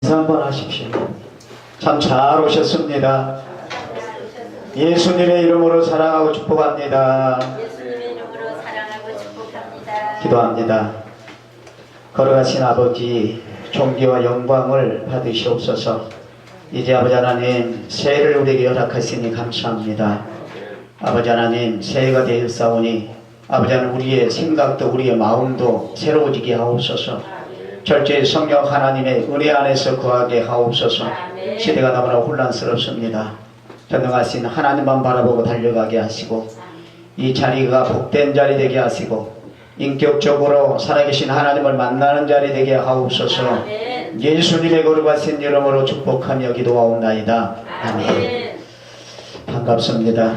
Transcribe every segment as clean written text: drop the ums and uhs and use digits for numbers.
인사 한번 하십시오. 참 잘 오셨습니다. 예수님의 이름으로 사랑하고 축복합니다. 예수님의 이름으로 사랑하고 축복합니다. 기도합니다. 걸어가신 아버지 존귀와 영광을 받으시옵소서. 이제 아버지 하나님 새해를 우리에게 허락하시니 감사합니다. 아버지 하나님 새해가 되었사오니 아버지 하나님 우리의 생각도 우리의 마음도 새로워지게 하옵소서. 절제의 성령 하나님의 은혜 안에서 거하게 하옵소서. 시대가 너무나 혼란스럽습니다. 전능하신 하나님만 바라보고 달려가게 하시고 이 자리가 복된 자리 되게 하시고 인격적으로 살아계신 하나님을 만나는 자리 되게 하옵소서. 예수님의 거룩하신 이름으로 축복하며 기도하옵나이다. 아멘. 반갑습니다.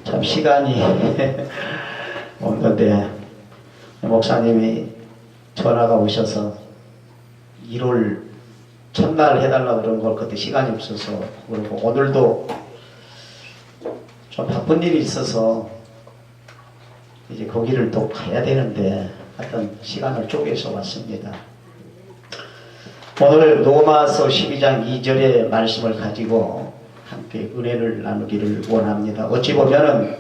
참 시간이 없는데 목사님이 전화가 오셔서 1월 첫날 해달라고 그런 걸 그때 시간이 없어서 그러고 오늘도 좀 바쁜 일이 있어서 이제 거기를 또 가야 되는데 하여튼 시간을 쪼개서 왔습니다. 오늘 로마서 12장 2절의 말씀을 가지고 함께 은혜를 나누기를 원합니다. 어찌 보면은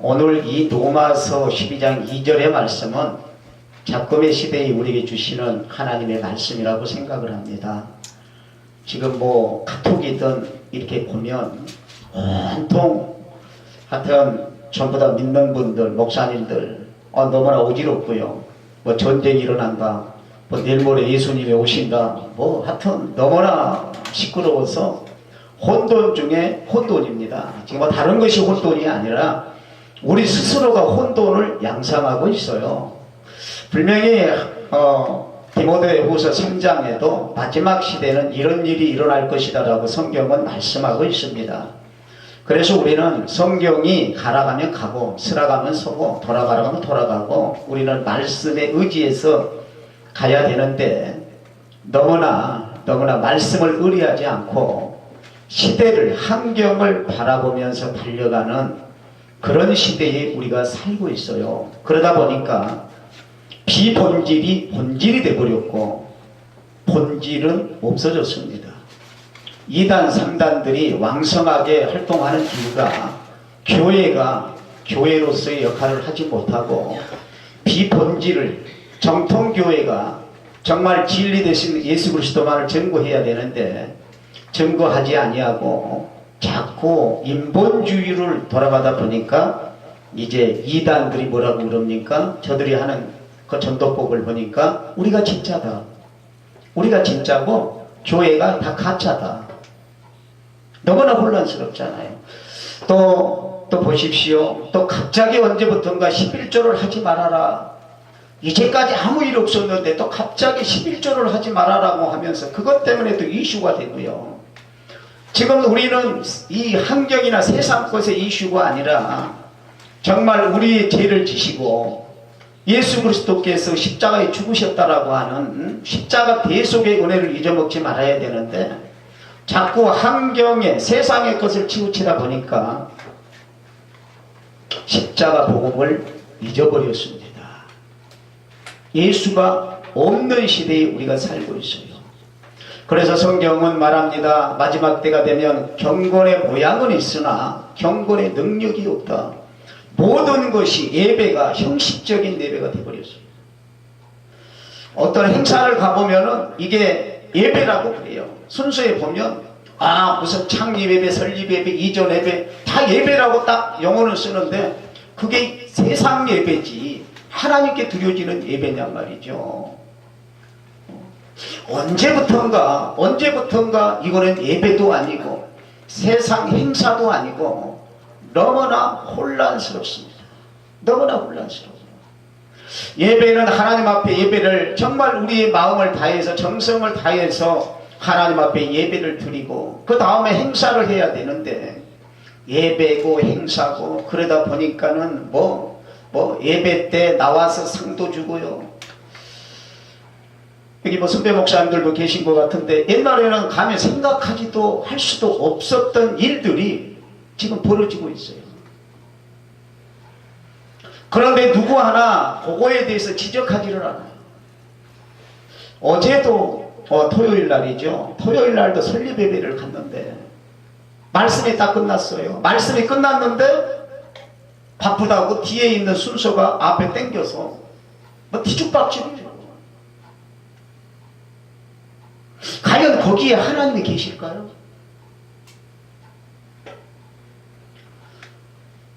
오늘 이 로마서 12장 2절의 말씀은 작금의 시대에 우리에게 주시는 하나님의 말씀이라고 생각을 합니다. 지금 뭐 카톡이든 이렇게 보면 온통 하여튼 전부 다 믿는 분들, 목사님들 너무나 어지럽고요. 뭐 전쟁이 일어난다, 뭐 내일 모레 예수님이 오신다, 뭐 하여튼 너무나 시끄러워서 혼돈 중에 혼돈입니다. 지금 뭐 다른 것이 혼돈이 아니라 우리 스스로가 혼돈을 양상하고 있어요. 분명히 디모데후서 3장에도 마지막 시대는 이런 일이 일어날 것이다 라고 성경은 말씀하고 있습니다. 그래서 우리는 성경이 가라가면 가고 서라가면 서고 돌아가라면 돌아가고 우리는 말씀에 의지해서 가야 되는데 너무나 말씀을 의리하지 않고 시대를 환경을 바라보면서 달려가는 그런 시대에 우리가 살고 있어요. 그러다 보니까 비본질이 본질이 되어버렸고 본질은 없어졌습니다. 2단 3단들이 왕성하게 활동하는 이유가 교회가 교회로서의 역할을 하지 못하고 비본질을 정통교회가 정말 진리 되신 예수 그리스도만을 증거해야 되는데 증거하지 아니하고 자꾸 인본주의를 돌아가다 보니까 이제 2단들이 뭐라고 그럽니까? 저들이 하는 그 전도법을 보니까 우리가 진짜다. 우리가 진짜고 교회가 다 가짜다. 너무나 혼란스럽잖아요. 또 보십시오. 또 갑자기 언제부턴가 11조를 하지 말아라. 이제까지 아무 일 없었는데 또 갑자기 11조를 하지 말아라고 하면서 그것 때문에 또 이슈가 되고요. 지금 우리는 이 환경이나 세상 것의 이슈가 아니라 정말 우리의 죄를 지시고 예수 그리스도께서 십자가에 죽으셨다라고 하는 십자가 대속의 은혜를 잊어먹지 말아야 되는데 자꾸 환경에 세상의 것을 치우치다 보니까 십자가 복음을 잊어버렸습니다. 예수가 없는 시대에 우리가 살고 있어요. 그래서 성경은 말합니다. 마지막 때가 되면 경건의 모양은 있으나 경건의 능력이 없다. 모든 것이 예배가 형식적인 예배가 되어버렸어요. 어떤 행사를 가보면은 이게 예배라고 그래요. 순서에 보면 무슨 창립 예배, 설립 예배, 이전 예배 다 예배라고 딱 영어를 쓰는데 그게 세상 예배지 하나님께 드려지는 예배냔 말이죠. 언제부턴가 이거는 예배도 아니고 세상 행사도 아니고 너무나 혼란스럽습니다. 너무나 혼란스러워요. 예배는 하나님 앞에 예배를 정말 우리의 마음을 다해서 정성을 다해서 하나님 앞에 예배를 드리고 그 다음에 행사를 해야 되는데 예배고 행사고 그러다 보니까는 뭐 예배 때 나와서 상도 주고요. 여기 뭐 선배 목사님들도 계신 것 같은데 옛날에는 가면 생각하지도 할 수도 없었던 일들이 지금 벌어지고 있어요. 그런데 누구 하나 그거에 대해서 지적하지를 않아요. 어제도 토요일 날이죠. 토요일 날도 설립 예배를 갔는데 말씀이 딱 끝났어요. 말씀이 끝났는데 바쁘다고 뒤에 있는 순서가 앞에 땡겨서 뭐 뒤죽박죽이죠. 과연 거기에 하나님이 계실까요?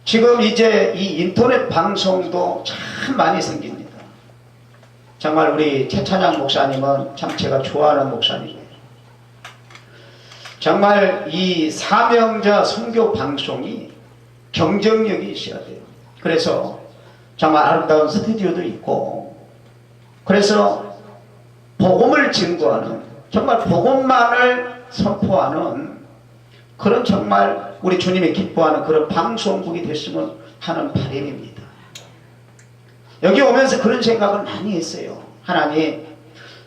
지금 이제 이 인터넷 방송도 참 많이 생깁니다. 정말 우리 최찬양 목사님은 참 제가 좋아하는 목사님이에요. 정말 이 사명자 선교 방송이 경쟁력이 있어야 돼요. 그래서 정말 아름다운 스튜디오도 있고, 그래서 복음을 증거하는, 정말 복음만을 선포하는 그런 정말 우리 주님이 기뻐하는 그런 방송국이 됐으면 하는 바람입니다. 여기 오면서 그런 생각을 많이 했어요. 하나님,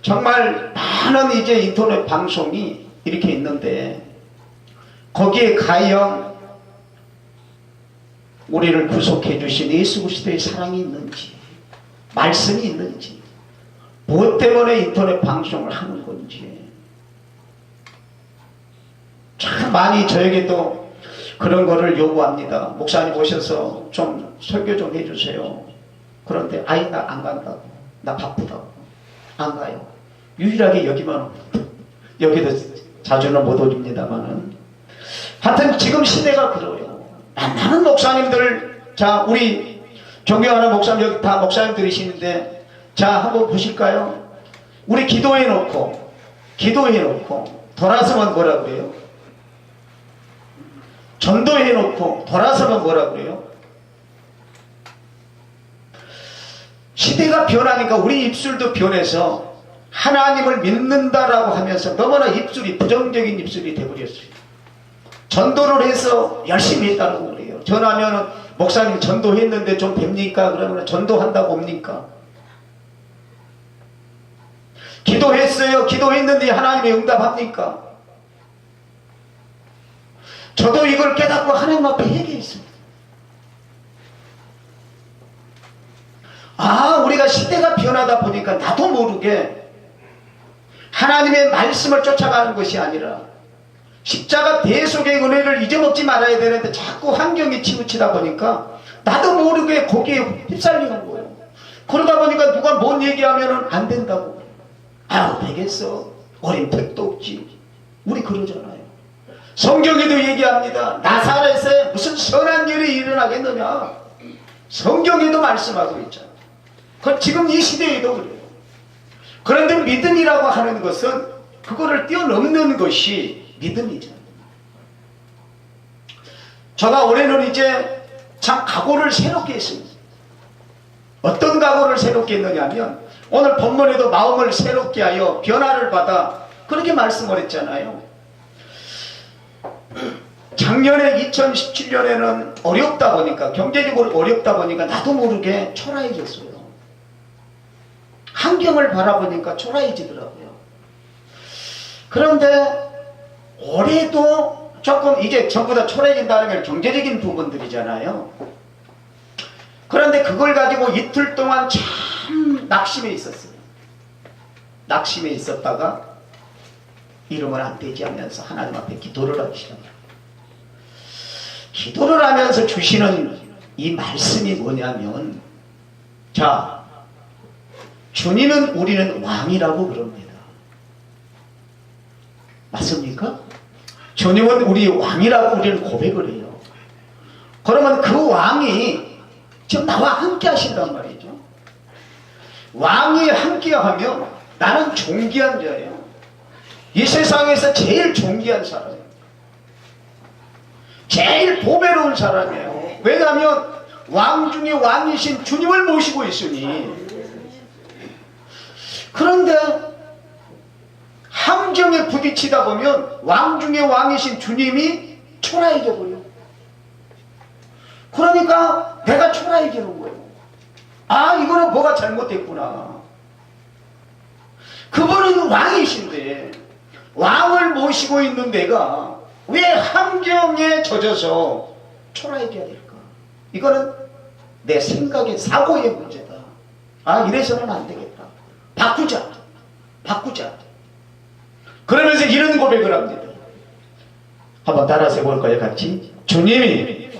정말 많은 이제 인터넷 방송이 이렇게 있는데 거기에 과연 우리를 구속해 주신 예수 그리스도의 사랑이 있는지, 말씀이 있는지, 무엇 때문에 인터넷 방송을 하는 건지 참 많이 저에게도 그런 거를 요구합니다. 목사님 오셔서 좀 설교 좀 해주세요. 그런데 아이 나 안 간다고, 나 바쁘다고 안 가요. 유일하게 여기만, 여기도 자주는 못 오십니다만은 하여튼 지금 시대가 그래요. 많은 목사님들, 자 우리 존경하는 목사님 여기 다 목사님들이시는데 자 한번 보실까요? 우리 기도해 놓고 돌아서면 뭐라 그래요? 전도해 놓고 돌아서면 뭐라 그래요? 시대가 변하니까 우리 입술도 변해서 하나님을 믿는다라고 하면서 너무나 입술이 부정적인 입술이 되어버렸어요. 전도를 해서 열심히 했다고 그래요. 전하면은 목사님 전도했는데 좀 됩니까? 그러면 전도한다고 옵니까? 기도했어요. 기도했는데 하나님이 응답합니까? 저도 이걸 깨닫고 하나님 앞에 회개했습니다. 우리가 시대가 변하다 보니까 나도 모르게 하나님의 말씀을 쫓아가는 것이 아니라 십자가 대속의 은혜를 잊어먹지 말아야 되는데 자꾸 환경이 치우치다 보니까 나도 모르게 거기에 휩쓸리는 거예요. 그러다 보니까 누가 뭔 얘기하면 안 된다고. 되겠어. 어린 택도 없지. 우리 그러잖아요. 성경에도 얘기합니다. 나사렛에 무슨 선한 일이 일어나겠느냐. 성경에도 말씀하고 있잖아요. 지금 이 시대에도 그래요. 그런데 믿음이라고 하는 것은 그거를 뛰어넘는 것이 믿음이죠. 제가 올해는 이제 참 각오를 새롭게 했습니다. 어떤 각오를 새롭게 했느냐면 오늘 본문에도 마음을 새롭게 하여 변화를 받아 그렇게 말씀을 했잖아요. 작년에 2017년에는 어렵다 보니까, 경제적으로 어렵다 보니까 나도 모르게 초라해졌어요. 환경을 바라보니까 초라해지더라고요. 그런데 올해도 조금 이제 전부 다 초라해진다는 게 경제적인 부분들이잖아요. 그런데 그걸 가지고 이틀 동안 참 낙심해 있었어요. 낙심해 있었다가 이러면 안 되지 하면서 하나님 앞에 기도를 하기 시작합니다. 기도를 하면서 주시는 이 말씀이 뭐냐면, 자, 주님은 우리는 왕이라고 그럽니다. 맞습니까? 주님은 우리 왕이라고 우리는 고백을 해요. 그러면 그 왕이 지금 나와 함께 하신단 말이죠. 왕이 함께 하면 나는 존귀한 자예요. 이 세상에서 제일 존귀한 사람이에요. 제일 보배로운 사람이에요. 왜냐하면 왕 중에 왕이신 주님을 모시고 있으니. 그런데 함정에 부딪히다 보면 왕 중에 왕이신 주님이 초라해져 버려요. 그러니까 내가 초라해지는 거예요. 이거는 뭐가 잘못됐구나. 그분은 왕이신데 왕을 모시고 있는 내가 왜 함정에 젖어서 초라해져야 될까? 이거는 내 생각의 사고의 문제다. 이래서는 안 되겠다. 바꾸자. 그러면서 이런 고백을 합니다. 한번 따라서 볼까요? 같이. 주님이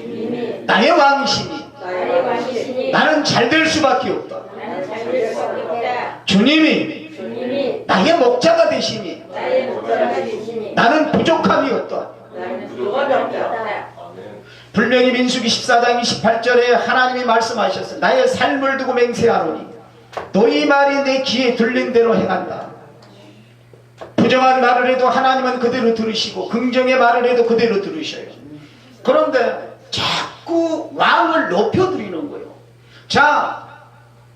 나의 왕이시니 나의 왕이시니 나는 잘 될 수밖에 없다. 나는 잘될 수밖에 없다. 주님이 주님이 나의 목자가 되시니 나의 목자가 되시니 나는 부족함이 없다. 나는 부족함이 없다. 분명히 민수기 14장 28절에 하나님이 말씀하셨어요. 나의 삶을 두고 맹세하노니 너희 말이 내 귀에 들린 대로 행한다. 부정한 말을 해도 하나님은 그대로 들으시고 긍정의 말을 해도 그대로 들으셔요. 그런데 자꾸 왕을 높여드리는 거예요. 자,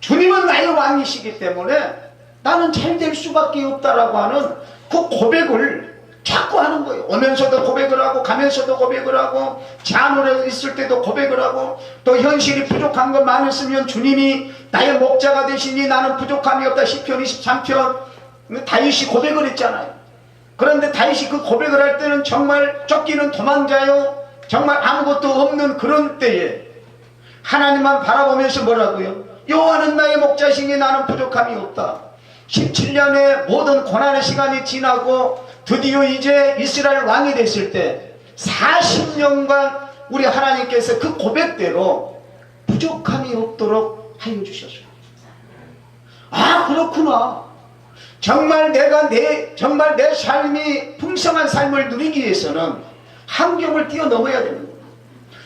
주님은 나의 왕이시기 때문에 나는 잘 될 수밖에 없다라고 하는 그 고백을 자꾸 하는 거예요. 오면서도 고백을 하고 가면서도 고백을 하고 잠을 있을 때도 고백을 하고 또 현실이 부족한 것 많았으면 주님이 나의 목자가 되시니 나는 부족함이 없다. 시편 23편 다윗이 고백을 했잖아요. 그런데 다윗이 그 고백을 할 때는 정말 쫓기는 도망자요, 정말 아무것도 없는 그런 때에 하나님만 바라보면서 뭐라고요? 여호와는 나의 목자시니 나는 부족함이 없다. 17년의 모든 고난의 시간이 지나고 드디어 이제 이스라엘 왕이 됐을 때 40년간 우리 하나님께서 그 고백대로 부족함이 없도록 하여 주셨어요. 아, 그렇구나. 정말 정말 내 삶이 풍성한 삶을 누리기 위해서는 환경을 뛰어넘어야 되는 거예요.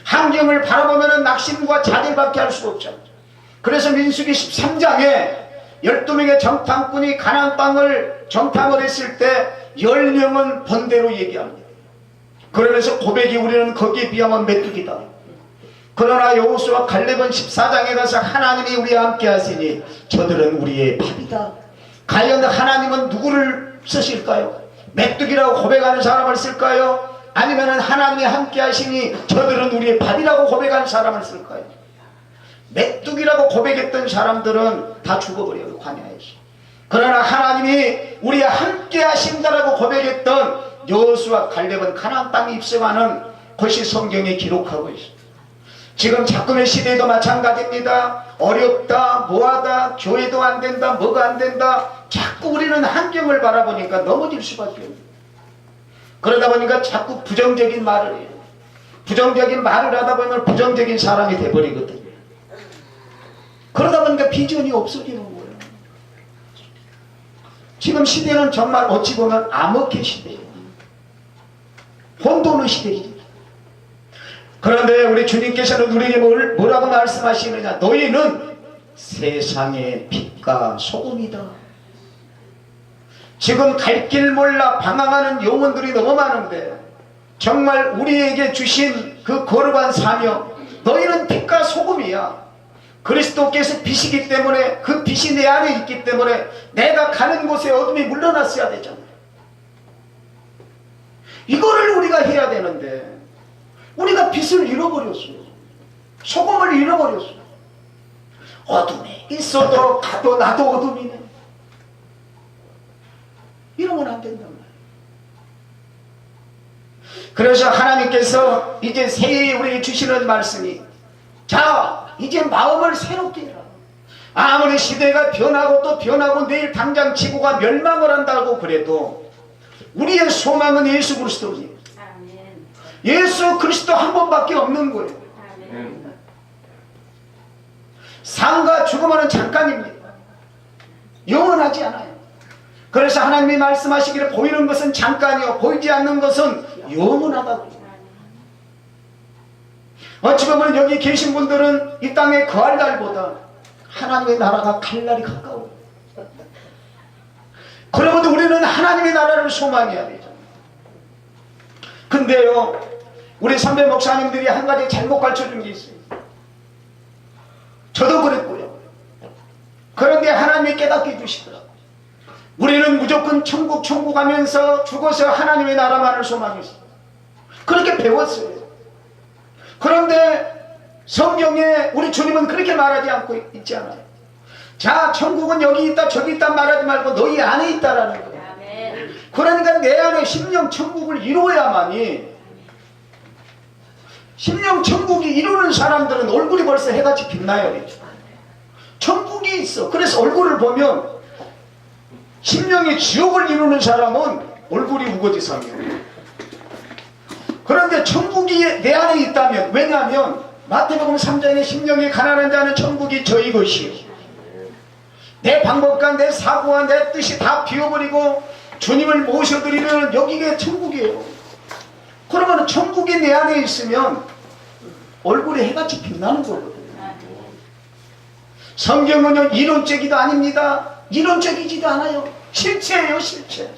환경을 바라보면 낙심과 좌절밖에 할 수가 없잖아요. 그래서 민수기 13장에 12명의 정탐꾼이 가나안 땅을 정탐을 했을 때 10명은 번대로 얘기합니다. 그러면서 고백이 우리는 거기에 비하면 메뚜기다. 그러나 여호수아 갈렙은 14장에 가서 하나님이 우리와 함께 하시니 저들은 우리의 밥이다. 과연 하나님은 누구를 쓰실까요? 메뚜기라고 고백하는 사람을 쓸까요? 아니면 하나님이 함께 하시니 저들은 우리의 밥이라고 고백하는 사람을 쓸까요? 메뚜기라고 고백했던 사람들은 다 죽어버려요, 광야에서. 그러나 하나님이 우리와 함께 하신다라고 고백했던 여호수아 갈렙은 가나안 땅에 입성하는 것이 성경에 기록하고 있습니다. 지금 작금의 시대도 마찬가지입니다. 어렵다, 뭐하다, 교회도 안 된다, 뭐가 안 된다. 자꾸 우리는 환경을 바라보니까 넘어질 수밖에 없어요. 그러다 보니까 자꾸 부정적인 말을 해요. 부정적인 말을 하다 보면 부정적인 사람이 돼버리거든요. 그러다 보니까 비전이 없어지는 거예요. 지금 시대는 정말 어찌 보면 암흑의 시대예요. 혼돈의 시대입니다. 그런데 우리 주님께서는 우리에게 뭐라고 말씀하시느냐? 너희는 세상의 빛과 소금이다. 지금 갈 길 몰라 방황하는 영혼들이 너무 많은데 정말 우리에게 주신 그 거룩한 사명, 너희는 빛과 소금이야. 그리스도께서 빛이기 때문에 그 빛이 내 안에 있기 때문에 내가 가는 곳에 어둠이 물러났어야 되잖아요. 이거를 우리가 해야 되는데 우리가 빛을 잃어버렸어요. 소금을 잃어버렸어요. 어둠에 있어도 가도 나도 어둠이네. 이러면 안 된단 말이에요. 그래서 하나님께서 이제 새해 우리에게 주시는 말씀이, 자, 이제 마음을 새롭게 해라. 아무리 시대가 변하고 또 변하고 내일 당장 지구가 멸망을 한다고 그래도 우리의 소망은 예수 그리스도입니다. 예수 그리스도 한 번밖에 없는 거예요. 삶과 죽음은 잠깐입니다. 영원하지 않아요. 그래서 하나님이 말씀하시기를 보이는 것은 잠깐이요 보이지 않는 것은 영원하다고. 어찌 보면 여기 계신 분들은 이 땅에 거할 날보다 하나님의 나라가 갈 날이 가까워요. 그러면 우리는 하나님의 나라를 소망해야 되죠. 근데요, 우리 선배 목사님들이 한 가지 잘못 가르쳐준 게 있어요. 저도 그랬고요. 그런데 하나님이 깨닫게 해주시더라고요. 우리는 무조건 천국 하면서 죽어서 하나님의 나라만을 소망했어요. 그렇게 배웠어요. 그런데 성경에 우리 주님은 그렇게 말하지 않고 있지 않아요. 자, 천국은 여기 있다 저기 있다 말하지 말고 너희 안에 있다라는 거예요. 그러니까 내 안에 심령 천국을 이루어야만이, 심령 천국이 이루는 사람들은 얼굴이 벌써 해같이 빛나요. 천국이 있어. 그래서 얼굴을 보면 심령이 지옥을 이루는 사람은 얼굴이 우거지상이요. 그런데 천국이 내 안에 있다면, 왜냐하면 마태복음 3장에 심령이 가난한 자는 천국이 저희 것이요. 내 방법과 내 사고와 내 뜻이 다 비워버리고 주님을 모셔드리는 여기가 천국이에요. 그러면 천국이 내 안에 있으면 얼굴에 해같이 빛나는 거거든요. 성경은요, 이론적이도 아닙니다. 이론적이지도 않아요. 실체예요, 실체.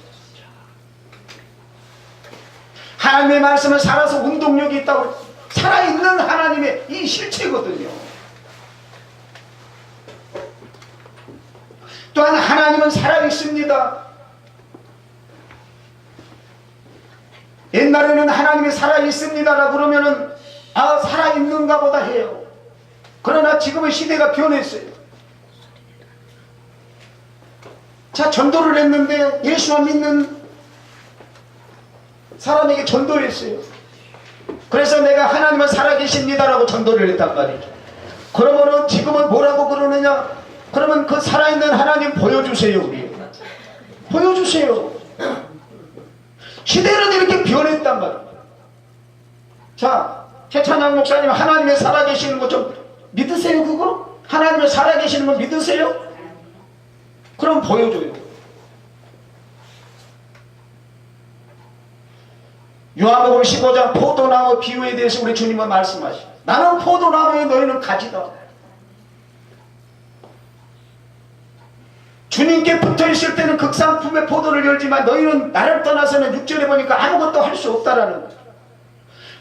하나님의 말씀은 살아서 운동력이 있다고, 살아있는 하나님의 이 실체거든요. 또한 하나님은 살아있습니다. 옛날에는 하나님이 살아있습니다라고 그러면은 아, 살아있는가 보다 해요. 그러나 지금은 시대가 변했어요. 자, 전도를 했는데 예수만 믿는 사람에게 전도를 했어요. 그래서 내가 하나님은 살아계십니다라고 전도를 했단 말이죠. 그러면은 지금은 뭐라고 그러느냐? 그러면 그 살아있는 하나님 보여주세요. 우리 보여주세요. 시대는 이렇게 변했단 말이에요. 자, 최찬양 목사님 하나님의 살아계시는 거 좀 믿으세요? 그거? 하나님의 살아계시는 거 믿으세요? 그럼 보여줘요. 요한복음 15장 포도나무 비유에 대해서 우리 주님은 말씀하시죠. 나는 포도나무에 너희는 가지다. 주님께 붙어있을 때는 극상품의 포도를 열지만 너희는 나를 떠나서는 6절에 보니까 아무것도 할 수 없다라는 거죠.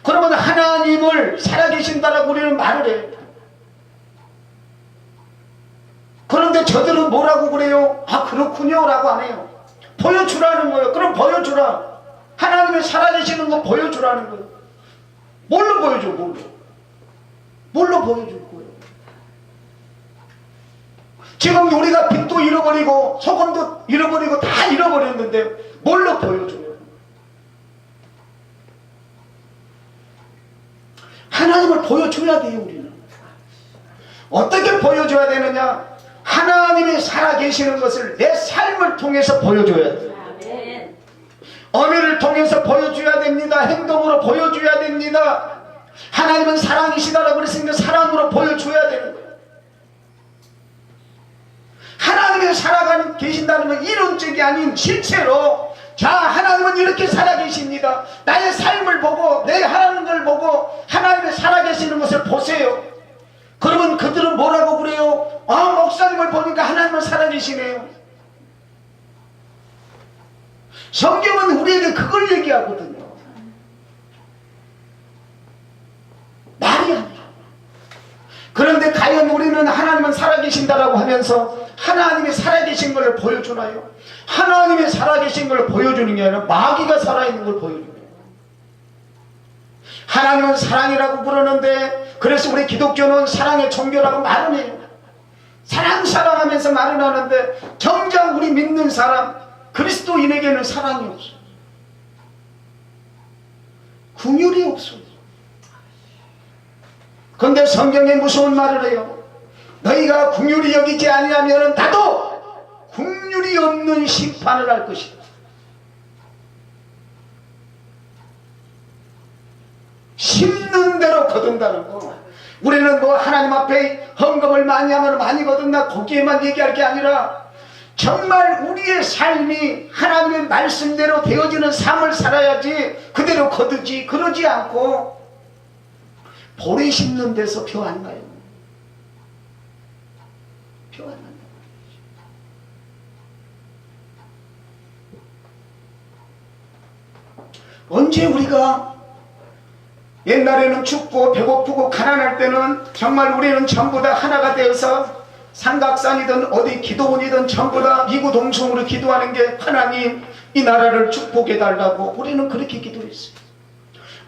그러면 하나님을 살아계신다라고 우리는 말을 해요. 그런데 저들은 뭐라고 그래요? 아, 그렇군요 라고 안 해요. 보여주라는 거예요. 그럼 보여주라. 하나님의 살아계시는 거 보여주라는 거예요. 뭘로 보여줘? 뭘로 보여줄 거예요? 지금 우리가 빛도 잃어버리고 소금도 잃어버리고 다 잃어버렸는데 뭘로 보여줘요? 하나님을 보여줘야 돼요. 우리는 어떻게 보여줘야 되느냐? 하나님이 살아계시는 것을 내 삶을 통해서 보여줘야 돼요. 언어를 통해서 보여줘야 됩니다. 행동으로 보여줘야 됩니다. 하나님은 사랑이시다라고 그랬으니까 사랑으로 보여줘야 되는 거예요. 하나님이 살아가는 계신다는 건 이론적이 아닌 실체로, 자, 하나님은 이렇게 살아계십니다. 나의 삶을 보고 내 하는 걸 보고 하나님이 살아계시는 것을 보세요. 그러면 그들은 뭐라고 그래요? 아, 목사님을 보니까 하나님은 살아계시네요. 성경은 우리에게 그걸 얘기하거든요. 말이 아니라. 그런데 과연 우리는 하나님은 살아계신다라고 하면서 하나님이 살아계신 것을 보여주나요? 하나님이 살아계신 걸 보여주는 게 아니라 마귀가 살아있는 걸 보여주는 거예요. 하나님은 사랑이라고 부르는데, 그래서 우리 기독교는 사랑의 종교라고 말은 해요. 사랑하면서 말은 하는데 정작 우리 믿는 사람 그리스도인에게는 사랑이 없어요. 긍휼이 없어요. 그런데 성경에 무서운 말을 해요. 너희가 긍휼히 여기지 아니하면 나도 긍휼이 없는 심판을 할 것이다. 심는 대로 거둔다는 거. 우리는 뭐 하나님 앞에 헌금을 많이 하면 많이 거둔다, 거기에만 얘기할 게 아니라 정말 우리의 삶이 하나님의 말씀대로 되어지는 삶을 살아야지 그대로 거두지, 그러지 않고 볼에 심는 데서 표 안 나요. 표 안 나요. 언제 우리가, 옛날에는 춥고 배고프고 가난할 때는 정말 우리는 전부 다 하나가 되어서 삼각산이든 어디 기도원이든 전부 다 이구동성으로 기도하는 게, 하나님 이 나라를 축복해 달라고 우리는 그렇게 기도했어요.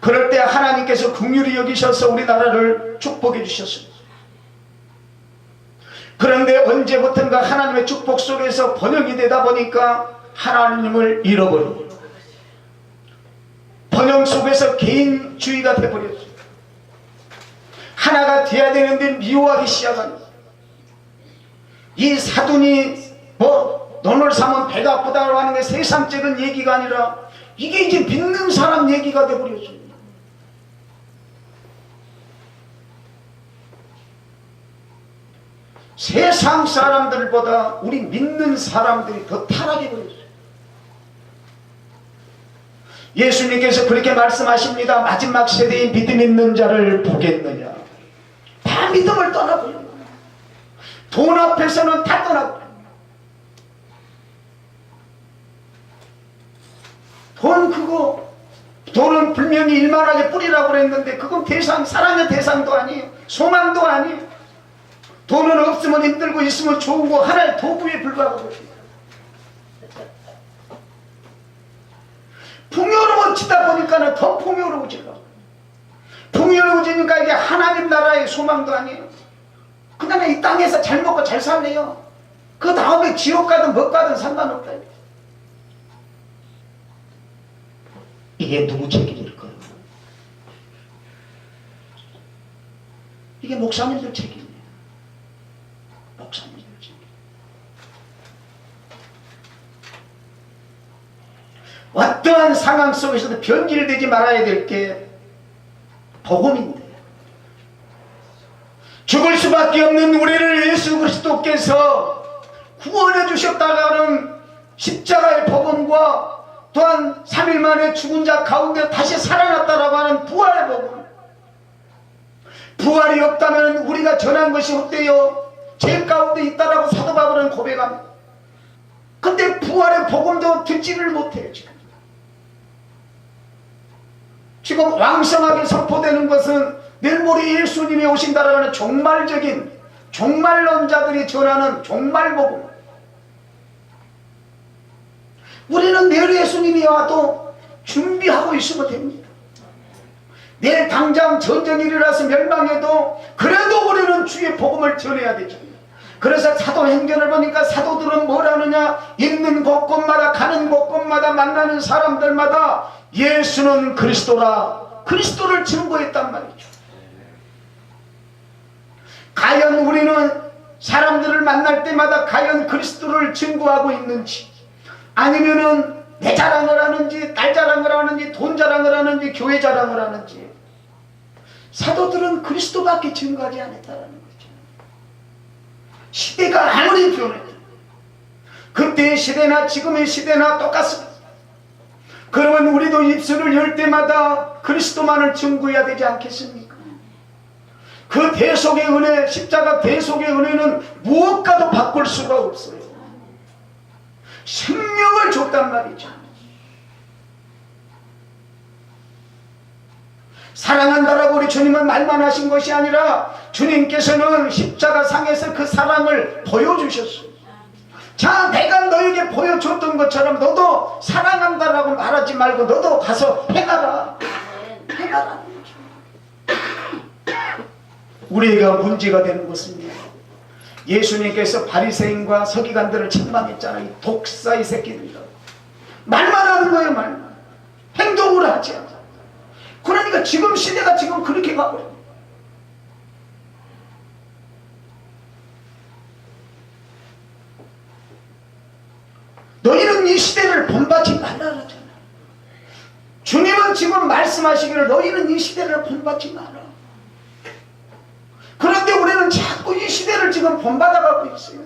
그럴 때 하나님께서 긍휼히 여기셔서 우리나라를 축복해 주셨습니다. 그런데 언제부턴가 하나님의 축복 속에서 번영이 되다 보니까 하나님을 잃어버리고 번영 속에서 개인주의가 되어버렸어요. 하나가 돼야 되는데 미워하기 시작합니다. 이 사돈이 뭐 돈을 사면 배가 아프다고 하는 게 세상적인 얘기가 아니라 이게 이제 믿는 사람 얘기가 돼버렸어요. 세상 사람들보다 우리 믿는 사람들이 더 타락해 버렸어요. 예수님께서 그렇게 말씀하십니다. 마지막 세대의 믿음 있는 자를 보겠느냐. 다 믿음을 떠나버려요. 돈 앞에서는 다 떠나버려요. 돈은 분명히 일만하게 뿌리라고 그랬는데 그건 사랑의 대상도 아니에요. 소망도 아니에요. 돈은 없으면 힘들고 있으면 좋고 하나의 도구에 불과하고 풍요로워지다 보니까는 더 풍요로워지려. 풍요로워지니까 이게 하나님 나라의 소망도 아니에요. 그냥 이 땅에서 잘 먹고 잘 살래요. 그 다음에 지옥 가든 못 가든 상관없다. 이게 누구 책임일까요? 이게 목사님들 책임이에요. 목사님들 책임. 어떠한 상황 속에서도 변질되지 말아야 될 게 복음인데, 죽을 수밖에 없는 우리를 예수 그리스도께서 구원해 주셨다가는 십자가의 복음과 또한 3일 만에 죽은 자 가운데 다시 살아났다라고 하는 부활의 복음. 부활이 없다면 우리가 전한 것이 헛되요 죄 가운데 있다라고 사도 바울은 고백합니다. 근데 부활의 복음도 듣지를 못해요. 지금 왕성하게 선포되는 것은 내일 모레 예수님이 오신다라고 하는 종말론자들이 전하는 종말복음. 우리는 내일 예수님이 와도 준비하고 있으면 됩니다. 내일 당장 전쟁이 일어나서 멸망해도 그래도 우리는 주의 복음을 전해야 되죠. 그래서 사도행전을 보니까 사도들은 뭘 하느냐, 있는 곳곳마다 가는 곳곳마다 만나는 사람들마다 예수는 그리스도라, 그리스도를 증거했단 말이죠. 과연 우리는 사람들을 만날 때마다 과연 그리스도를 증거하고 있는지, 아니면은 내 자랑을 하는지, 딸 자랑을 하는지, 돈 자랑을 하는지, 교회 자랑을 하는지. 사도들은 그리스도밖에 증거하지 않았다는 거죠. 시대가 아무리 변해도 그때의 시대나 지금의 시대나 똑같습니다. 그러면 우리도 입술을 열 때마다 그리스도만을 증거해야 되지 않겠습니까? 그 대속의 은혜, 십자가 대속의 은혜는 무엇과도 바꿀 수가 없어요. 생명을 줬단 말이죠. 사랑한다라고 우리 주님은 말만 하신 것이 아니라 주님께서는 십자가 상에서 그 사랑을 보여주셨어요. 자, 내가 너에게 보여줬던 것처럼 너도 사랑한다라고 말하지 말고 너도 가서 해가라. 해가라. 우리가 문제가 되는 것입니다. 예수님께서 바리새인과 서기관들을 책망했잖아요. 이 독사의 새끼들이라. 말만 하는 거예요. 말만. 행동을 하지 않아. 그러니까 지금 시대가 지금 그렇게 가버려요. 너희는 이 시대를 본받지 말라 그러잖아. 주님은 지금 말씀하시기를 너희는 이 시대를 본받지 마라. 그런데 우리는 자꾸 이 시대를 지금 본받아가고 있어요.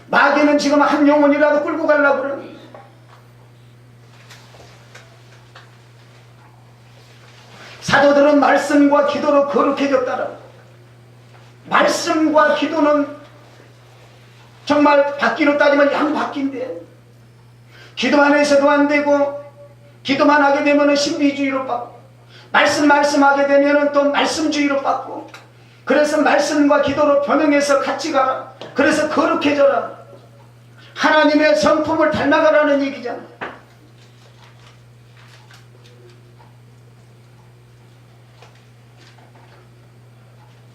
마귀는 지금 한 영혼이라도 끌고 가려고 그러니. 사도들은 말씀과 기도로 거룩해졌다라. 말씀과 기도는 정말 바퀴로 따지면 양바퀴인데, 기도만 해서도 안 되고, 기도만 하게 되면 신비주의로 받고, 말씀하게 되면 또 말씀주의로 받고, 그래서 말씀과 기도로 변형해서 같이 가라. 그래서 거룩해져라. 하나님의 성품을 닮아가라는 얘기잖아.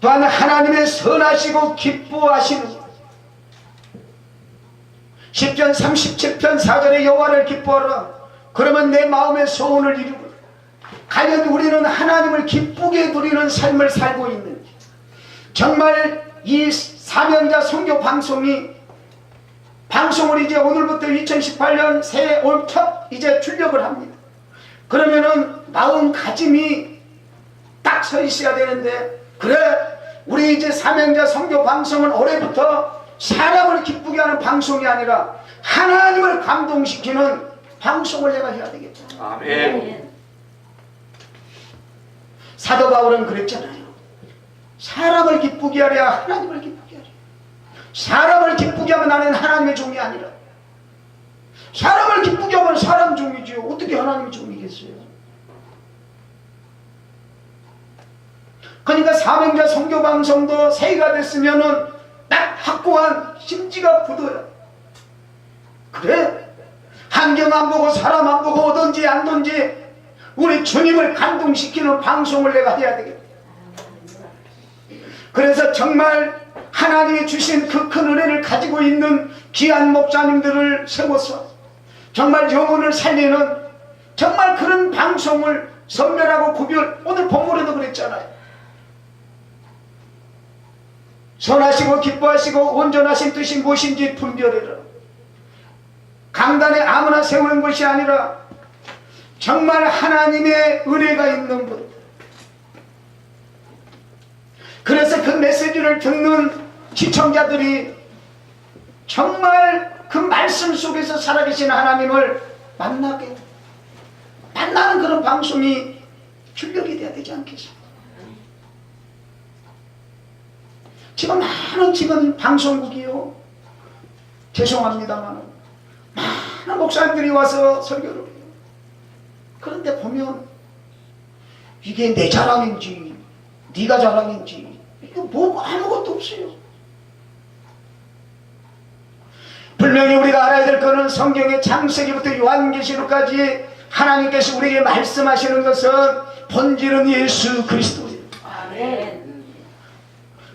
또한 하나님의 선하시고 기뻐하시는 시편 37편 4절에 여호와를 기뻐하라. 그러면 내 마음의 소원을 이루고. 과연 우리는 하나님을 기쁘게 누리는 삶을 살고 있는지. 정말 이 사명자 선교 방송이 방송을 이제 오늘부터 2018년 새해 올 첫 이제 출력을 합니다. 그러면은 마음가짐이 딱 서 있어야 되는데, 그래 우리 이제 사명자 선교 방송은 올해부터 사람을 기쁘게 하는 방송이 아니라 하나님을 감동시키는 방송을 내가 해야 되겠다. 아멘. 사도 바울은 그랬잖아요. 사람을 기쁘게 하랴 하나님을 기쁘게 하랴. 사람을 기쁘게 하면 나는 하나님의 종이 아니라, 사람을 기쁘게 하면 사람 종이지요. 어떻게 하나님의 종이겠어요? 그러니까 사명자 선교방송도 새해가 됐으면은 딱 확고한 심지가 굳어요. 그래 환경 안 보고 사람 안 보고 오든지 안 오든지 우리 주님을 감동시키는 방송을 내가 해야 되겠다. 그래서 정말 하나님이 주신 그 큰 은혜를 가지고 있는 귀한 목사님들을 세워서 정말 영혼을 살리는 정말 그런 방송을 선별하고 구별, 오늘 본문에도 그랬잖아요. 선하시고 기뻐하시고 온전하신 뜻이 무엇인지 분별해라. 강단에 아무나 세우는 것이 아니라 정말 하나님의 은혜가 있는 분. 그래서 그 메시지를 듣는 시청자들이 정말 그 말씀 속에서 살아계신 하나님을 만나는 그런 방송이 출력이 돼야 되지 않겠습니까? 지금 많은 방송국이요, 죄송합니다만 많은 목사님들이 와서 설교를 해요. 그런데 보면 이게 내 자랑인지 네가 자랑인지 이거 뭐 아무것도 없어요. 분명히 우리가 알아야 될 것은 성경의 창세기부터 요한계시록까지 하나님께서 우리에게 말씀하시는 것은 본질은 예수 그리스도예요. 아멘.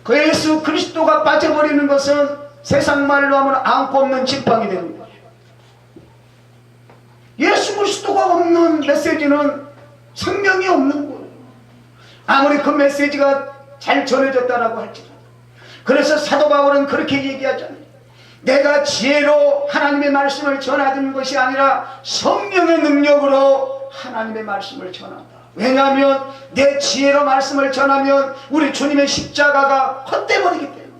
그 예수 그리스도가 빠져버리는 것은 세상 말로 하면 안고 없는 지팡이 되는 거예요. 예수 그리스도가 없는 메시지는 생명이 없는 거예요. 아무리 그 메시지가 잘 전해졌다라고 할지라도. 그래서 사도 바울은 그렇게 얘기하잖아요. 내가 지혜로 하나님의 말씀을 전하는 것이 아니라 성령의 능력으로 하나님의 말씀을 전한다. 왜냐하면 내 지혜로 말씀을 전하면 우리 주님의 십자가가 헛되어버리기 때문에.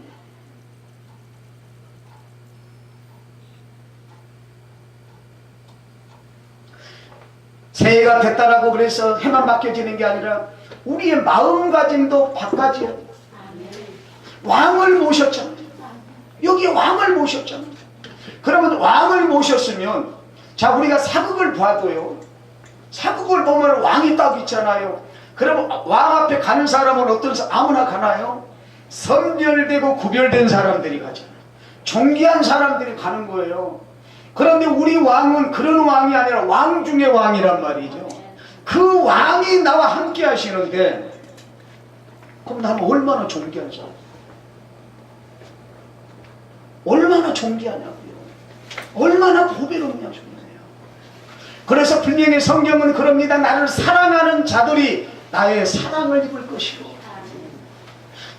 새해가 됐다라고 그래서 해만 바뀌어지는 게 아니라 우리의 마음가짐도 바꿔져야 돼요. 왕을 모셨잖아요. 여기에 왕을 모셨잖아요. 그러면 왕을 모셨으면, 자 우리가 사극을 봐도요, 사극을 보면 왕이 딱 있잖아요. 그러면 왕 앞에 가는 사람은 어떤 사람? 아무나 가나요? 선별되고 구별된 사람들이 가잖아요. 존귀한 사람들이 가는 거예요. 그런데 우리 왕은 그런 왕이 아니라 왕 중의 왕이란 말이죠. 그 왕이 나와 함께 하시는데, 그럼 나는 얼마나 존귀한 사람, 얼마나 존귀하냐고요. 얼마나 보배롭냐고요. 그래서 분명히 성경은 그럽니다. 나를 사랑하는 자들이 나의 사랑을 입을 것이고,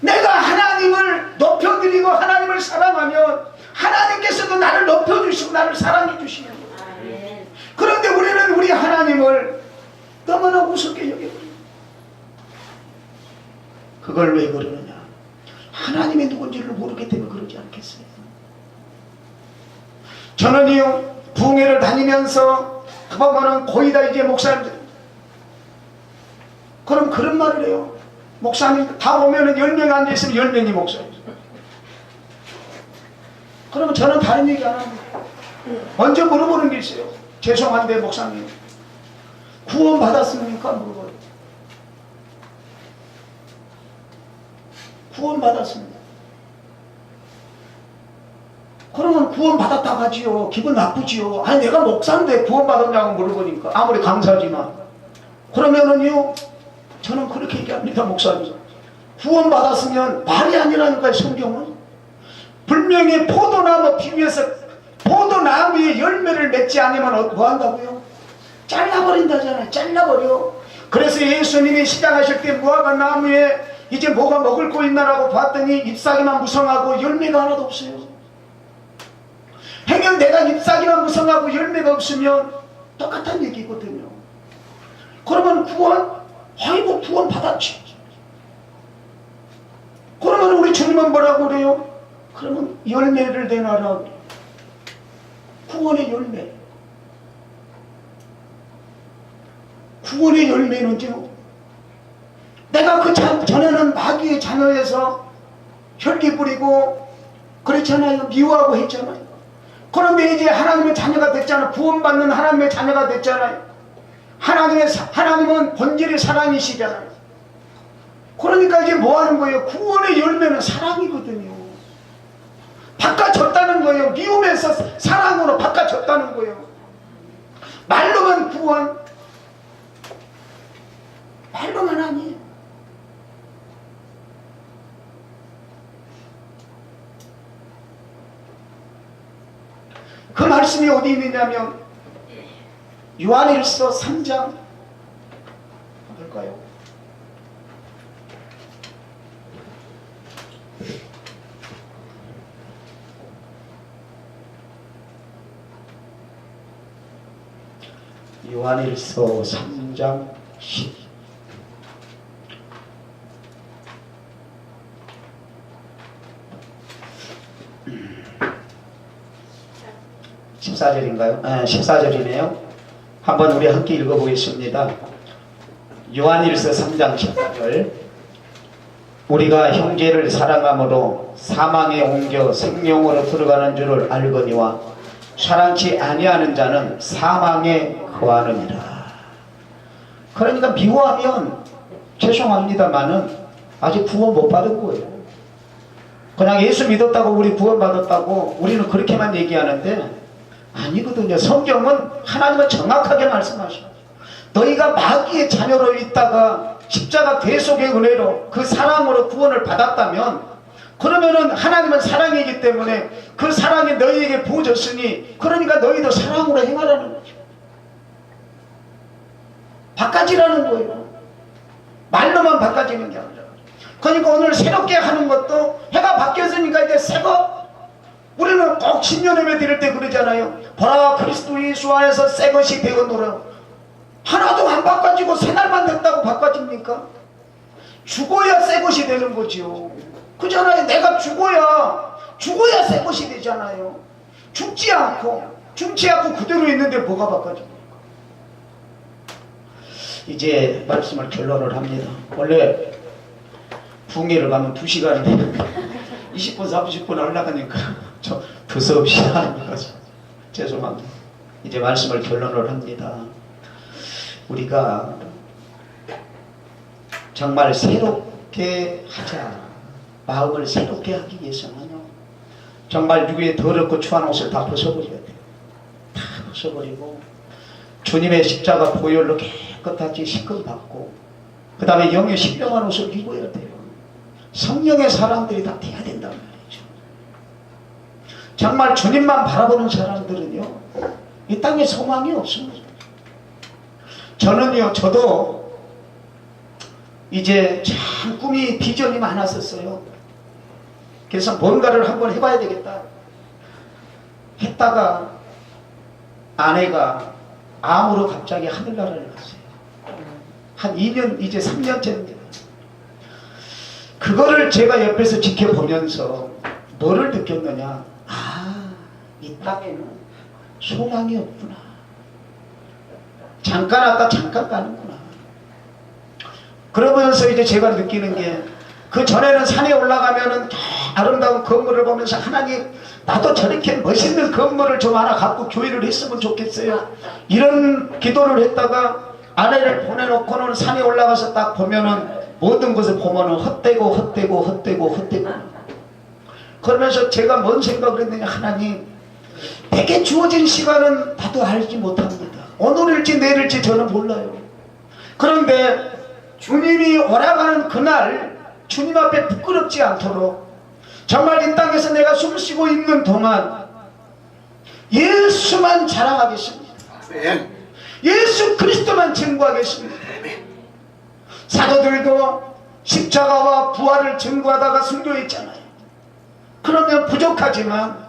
내가 하나님을 높여드리고 하나님을 사랑하면 하나님께서도 나를 높여주시고 나를 사랑해 주시는 거예요. 그런데 우리는 우리 하나님을 너무나 우습게 여겨버립니다. 그걸 왜 그러느냐? 하나님이 누군지를 모르기 때문에 그러지 않겠어요? 저는요, 부흥회를 다니면서 보면은 거의 다 이제 목사님들, 그럼 그런 말을 해요. 목사님 다 보면은 10명이 앉아있으면 10명이 목사님. 그러면 저는 다른 얘기 안 합니다. 먼저 물어보는 게 있어요. 죄송한데 목사님, 구원 받았습니까? 물어봐요. 구원 받았습니다. 그러면 구원 받았다고 하지요. 기분 나쁘지요. 아니 내가 목사인데 구원 받았냐고 물어보니까 아무리 감사하지만, 그러면은요, 저는 그렇게 얘기합니다. 목사님, 구원 받았으면 말이 아니라니까요. 성경은 분명히 포도나무 비유해서 포도나무에 열매를 맺지 않으면 뭐 한다고요? 잘라버린다잖아요. 잘라버려. 그래서 예수님이 시작하실 때 무화과 나무에 이제 뭐가 먹을 거 있나라고 봤더니 잎사귀만 무성하고 열매가 하나도 없어요. 행여 내가 잎사귀만 무성하고 열매가 없으면 똑같은 얘기거든요. 그러면 구원? 아이고 구원 받았지. 그러면 우리 주님은 뭐라고 그래요? 그러면 열매를 내놔라. 구원의 열매. 구원의 열매는요, 내가 그 전에는 마귀의 자녀에서 혈기 부리고 그랬잖아요. 미워하고 했잖아요. 그런데 이제 하나님의 자녀가 됐잖아요. 구원받는 하나님의 자녀가 됐잖아요. 하나님은 본질이 사랑이시잖아요. 그러니까 이제 뭐 하는 거예요? 구원의 열매는 사랑이거든요. 바꿔줬다는 거예요. 미움에서 사랑으로 바꿔줬다는 거예요. 말로만 구원, 말로만 아니에요. 그 말씀이 어디 있느냐면 요한일서 3장 뭘까요? 요한일서 3장 14절인가요? 14절이네요. 한번 우리 함께 읽어보겠습니다. 요한일서 3장 14절. 우리가 형제를 사랑함으로 사망에 옮겨 생명으로 들어가는 줄을 알거니와 사랑치 아니하는 자는 사망에 거하느니라. 그러니까 미워하면 죄송합니다마는 아직 구원 못 받은 거예요. 그냥 예수 믿었다고 우리 구원 받았다고 우리는 그렇게만 얘기하는데 아니거든요. 성경은 하나님은 정확하게 말씀하셔요. 너희가 마귀의 자녀로 있다가 십자가 대속의 은혜로 그 사랑으로 구원을 받았다면, 그러면은 하나님은 사랑이기 때문에 그 사랑이 너희에게 부어졌으니 그러니까 너희도 사랑으로 행하라는 거죠. 바꿔지라는 거예요. 말로만 바꿔지는 게 아니라. 그러니까 오늘 새롭게 하는 것도 해가 바뀌었으니까 이제 새거. 우리는 꼭 신년예배 드릴 때 그러잖아요. 보라 그리스도 예수 안에서 새것이 되었노라. 하나도 안 바꿔지고 새날만 됐다고 바꿔집니까? 죽어야 새것이 되는 거죠. 그잖아요. 내가 죽어야 새것이 되잖아요. 죽지 않고 그대로 있는데 뭐가 바꿔집니까? 이제 말씀을 결론을 합니다. 원래 붕괴를 가면 2시간인데 20분 30분 올라가니까 저 두서없이 하는 거죠. 죄송합니다. 이제 말씀을 결론을 합니다. 우리가 정말 새롭게 하자. 마음을 새롭게 하기 위해서는요, 정말 누구의 더럽고 추한 옷을 다 벗어버려야 돼요. 다 벗어버리고 주님의 십자가 보혈로 깨끗하게 씻음받고 그 다음에 영의 신령한 옷을 입어야 돼요. 성령의 사람들이 다 돼야 된단 말이죠. 정말 주님만 바라보는 사람들은요, 이 땅에 소망이 없습니다. 저도 이제 참 꿈이 비전이 많았었어요. 그래서 뭔가를 한번 해봐야 되겠다 했다가 아내가 암으로 갑자기 하늘나라를 갔어요. 한 2년, 이제 3년째입니다. 그거를 제가 옆에서 지켜보면서 뭐를 느꼈느냐. 이 땅에는 소망이 없구나. 잠깐 왔다 잠깐 가는구나. 그러면서 이제 제가 느끼는 게, 그 전에는 산에 올라가면은 아름다운 건물을 보면서 하나님, 나도 저렇게 멋있는 건물을 좀 하나 갖고 교회를 했으면 좋겠어요. 이런 기도를 했다가 아내를 보내놓고는 산에 올라가서 딱 보면은 모든 것을 보면은 헛되고 그러면서 제가 뭔 생각을 했느냐. 하나님, 내게 주어진 시간은 나도 알지 못합니다. 오늘일지 내일일지 저는 몰라요. 그런데 주님이 오라가는 그날 주님 앞에 부끄럽지 않도록 정말 이 땅에서 내가 숨쉬고 있는 동안 예수만 자랑하겠습니다. 예수 그리스도만 증거하겠습니다. 사도들도 십자가와 부활을 증거하다가 순교했잖아요. 그러면 부족하지만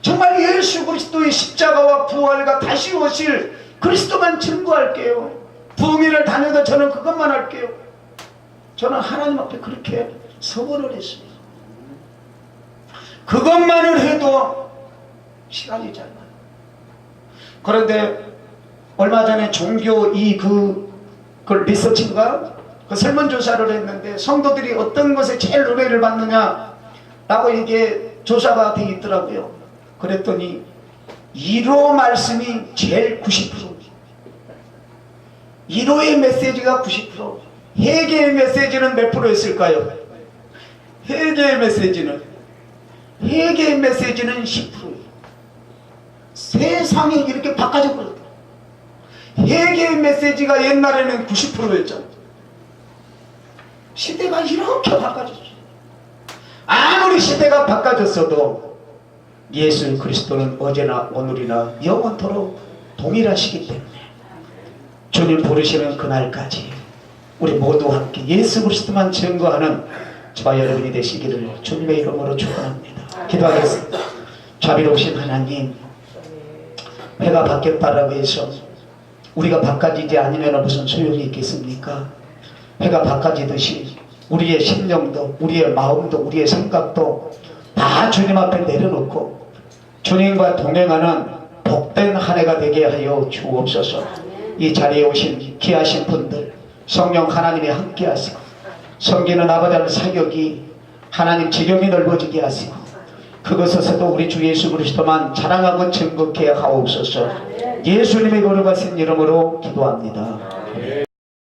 정말 예수 그리스도의 십자가와 부활과 다시 오실 그리스도만 증거할게요. 부흥회를 다녀도 저는 그것만 할게요. 저는 하나님 앞에 그렇게 서원을 했습니다. 그것만을 해도 시간이 짧아요. 그런데 얼마 전에 종교 그 리서치인가 그 설문조사를 했는데 성도들이 어떤 것에 제일 은혜를 받느냐 라고 이게 조사가 돼 있더라고요. 그랬더니 1호 말씀이 제일 90%, 1호의 메시지가 90%, 회개의 메시지는 몇 프로였을까요? 회개의 메시지는 10%예요. 세상이 이렇게 바꿔져 버렸다. 회개의 메시지가 옛날에는 90%였잖아요. 시대가 이렇게 바꿔졌어요. 아무리 시대가 바꿔졌어도 예수 그리스도는 어제나 오늘이나 영원토록 동일하시기 때문에 주님 부르시는 그날까지 우리 모두 함께 예수 그리스도만 증거하는 저와 여러분이 되시기를 주님의 이름으로 축원합니다. 기도하겠습니다. 자비로우신 하나님, 해가 바뀌었다라고 해서 우리가 바꿔지지 않으면 무슨 소용이 있겠습니까? 해가 바꿔지듯이 우리의 심령도 우리의 마음도 우리의 생각도 다 주님 앞에 내려놓고 주님과 동행하는 복된 한 해가 되게 하여 주옵소서. 이 자리에 오신 귀하신 분들 성령 하나님이 함께 하시고 섬기는 아버지의 사역이 하나님 지경이 넓어지게 하시고 그것에서도 우리 주 예수 그리스도만 자랑하고 증거케 하옵소서. 예수님의 거룩하신 이름으로 기도합니다.